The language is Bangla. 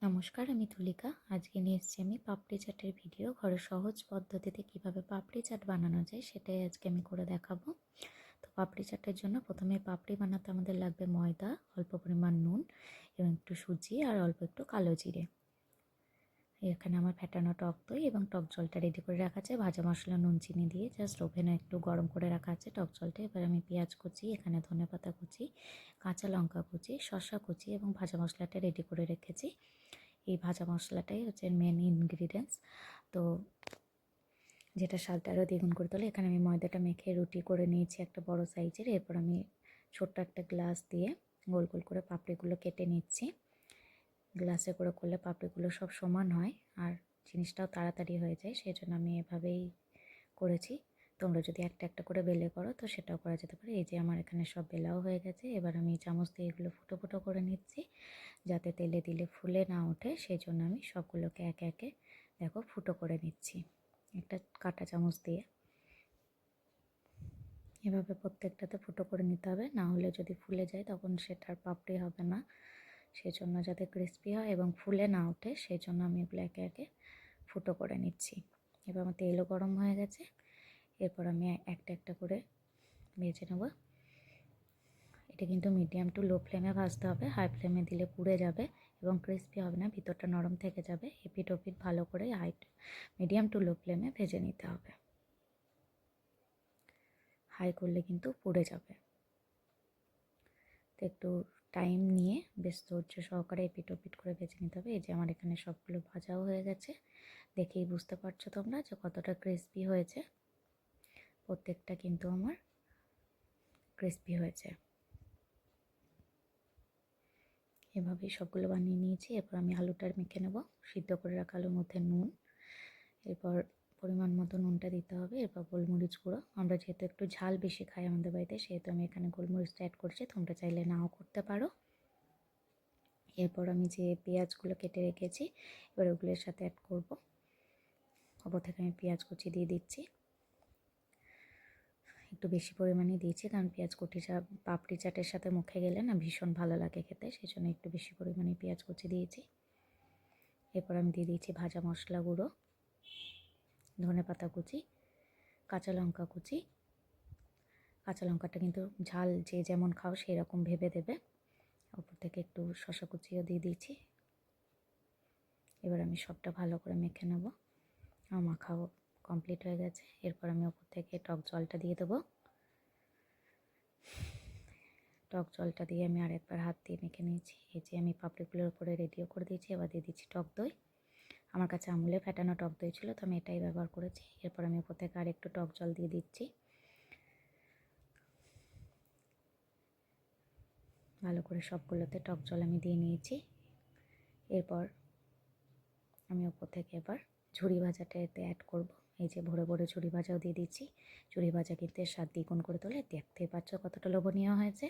নমস্কার, আমি তুলিকা। আজকে নিয়ে এসেছি আমি পাপড়ি চাটের ভিডিও। ঘরে সহজ পদ্ধতিতে কিভাবে পাপড়ি চাট বানানো যায় সেটাই আজকে আমি করে দেখাবো। তো পাপড়ি চাটের জন্য প্রথমে পাপড়ি বানাতে আমাদের লাগবে ময়দা, অল্প পরিমাণ নুন এবং একটু সুজি আর অল্প একটু কালো জিরে। এখানে আমার ফ্যাটানো টক দই এবং টক জলটা রেডি করে রাখা আছে। ভাজা মশলা, নুন, চিনি দিয়ে জাস্ট ওভেনে একটু গরম করে রাখা আছে টক জলটা। এবার আমি পেঁয়াজ কুচি, এখানে ধনেপাতা কুচি, কাঁচা লঙ্কা কুচি, শসা কুচি এবং ভাজা মশলাটা রেডি করে রেখেছি। এই ভাজা মশলাটাই হচ্ছে মেন ইনগ্রিডিয়েন্টস। তো যেটা স্বাদটা আরও দ্বিগুণ করে তোলে। এখানে আমি ময়দাটা মেখে রুটি করে নিয়েছি একটা বড় সাইজের। এরপর আমি ছোট্ট একটা গ্লাস দিয়ে গোল গোল করে পাপড়িগুলো কেটে নিচ্ছি। গ্লাসে করে করলে পাপড়িগুলো সব সমান হয় আর জিনিসটাও তাড়াতাড়ি হয়ে যায়, সেই জন্য আমি এভাবেই করেছি। তোমরা যদি একটা একটা করে বেলে করো তো সেটাও করা যেতে পারে। এই যে আমার এখানে সব বেলাও হয়ে গেছে। এবার আমি চামচ দিয়ে এগুলো ফুটো ফুটো করে নিচ্ছি যাতে তেলে দিলে ফুলে না ওঠে, সেই জন্য আমি সবগুলোকে একে একে দেখো ফুটো করে নিচ্ছি একটা কাঁটা চামচ দিয়ে। এভাবে প্রত্যেকটাতে ফুটো করে নিতে হবে, না হলে যদি ফুলে যায় তখন সেটার পাপড়ি হবে না। সেই জন্য যাতে ক্রিস্পি হয় এবং ফুলে না ওঠে সেই জন্য আমি এগুলো একে একে ফুটো করে নিচ্ছি। এবার আমার তেলও গরম হয়ে গেছে। এরপর আমি একটা একটা করে ভেজে নেব। এটা কিন্তু মিডিয়াম টু লো ফ্লেমে ভাজতে হবে, হাই ফ্লেমে দিলে পুড়ে যাবে এবং ক্রিস্পি হবে না, ভিতরটা নরম থেকে যাবে। এপিট ওপিট ভালো করে মিডিয়াম টু লো ফ্লেমে ভেজে নিতে হবে, হাই করলে কিন্তু পুড়ে যাবে। তো একটু টাইম নিয়ে বেশ ধৈর্য সহকারে এপিট ওপিট করে ভেজে নিতে হবে। এই যে আমার এখানে সবগুলো ভাজাও হয়ে গেছে, দেখেই বুঝতে পারছো তোমরা যে কতটা ক্রিস্পি হয়েছে। প্রত্যেকটা কিন্তু আমার ক্রিস্পি হয়েছে। এভাবেই সবগুলো বানিয়ে নিয়েছি। এরপর আমি আলুটা মেখে নেব। সিদ্ধ করে রাখা আলুর মধ্যে নুন, এরপর পরিমাণ মতো নুনটা দিতে হবে। এরপর গোলমরিচ গুঁড়ো, আমরা যেহেতু একটু ঝাল বেশি খাই আমাদের বাড়িতে, সেহেতু আমি এখানে গোলমরিচটা অ্যাড করছি, তোমরা চাইলে নাও করতে পারো। এরপর আমি যে পেঁয়াজগুলো কেটে রেখেছি এবার ওগুলোর সাথে অ্যাড করব। ওপর থেকে আমি পেঁয়াজ কুচি দিয়ে দিচ্ছি, একটু বেশি পরিমাণে দিয়েছি কারণ পেঁয়াজ কুচি পাপড়ি চাটের সাথে মুখে গেলে না ভীষণ ভালো লাগে খেতে, সেই জন্য একটু বেশি পরিমাণে পেঁয়াজ কুচি দিয়েছি। এরপর আমি দিয়ে দিয়েছি ভাজা মশলা গুঁড়ো, ধনেপাতা কুচি, কাঁচা লঙ্কা কুচি। কাঁচা লঙ্কাটা কিন্তু ঝাল যে যেমন খাও সেই রকম ভেবে দেবে। ওপর থেকে একটু শসা কুচিও দিয়ে দিয়েছি। এবার আমি সবটা ভালো করে মেখে নেব। আমার মাখাও কমপ্লিট হয়ে গেছে। এরপর আমি ওপর থেকে টক জলটা দিয়ে দেবো। টক জলটা দিয়ে আমি আরেকবার হাত দিয়ে মেখে নিয়েছি। এই যে আমি পাপড়িগুলোর উপরে রেডিও করে দিয়েছি। এবার দিয়ে দিচ্ছি টক দই। আমার কাছে আমুলে ফেটানো টক দই ছিল, তো আমি এটাই ব্যবহার করেছি। এরপর আমি ওপর থেকে আরেকটু টক জল দিয়ে দিচ্ছি। ভালো করে সবগুলোতে টক জল আমি দিয়ে নিয়েছি। এরপর আমি ওপর থেকে এবার ঝুরি ভাজাটা এতে অ্যাড করব। এই যে ভরে ভরে ঝুরি ভাজাও দিয়ে দিচ্ছি। ঝুরি ভাজা কিন্তু এর স্বাদ দ্বিগুণ করে তোলে, দেখতেই পাচ্ছ কতটা লোভনীয় হয়েছে।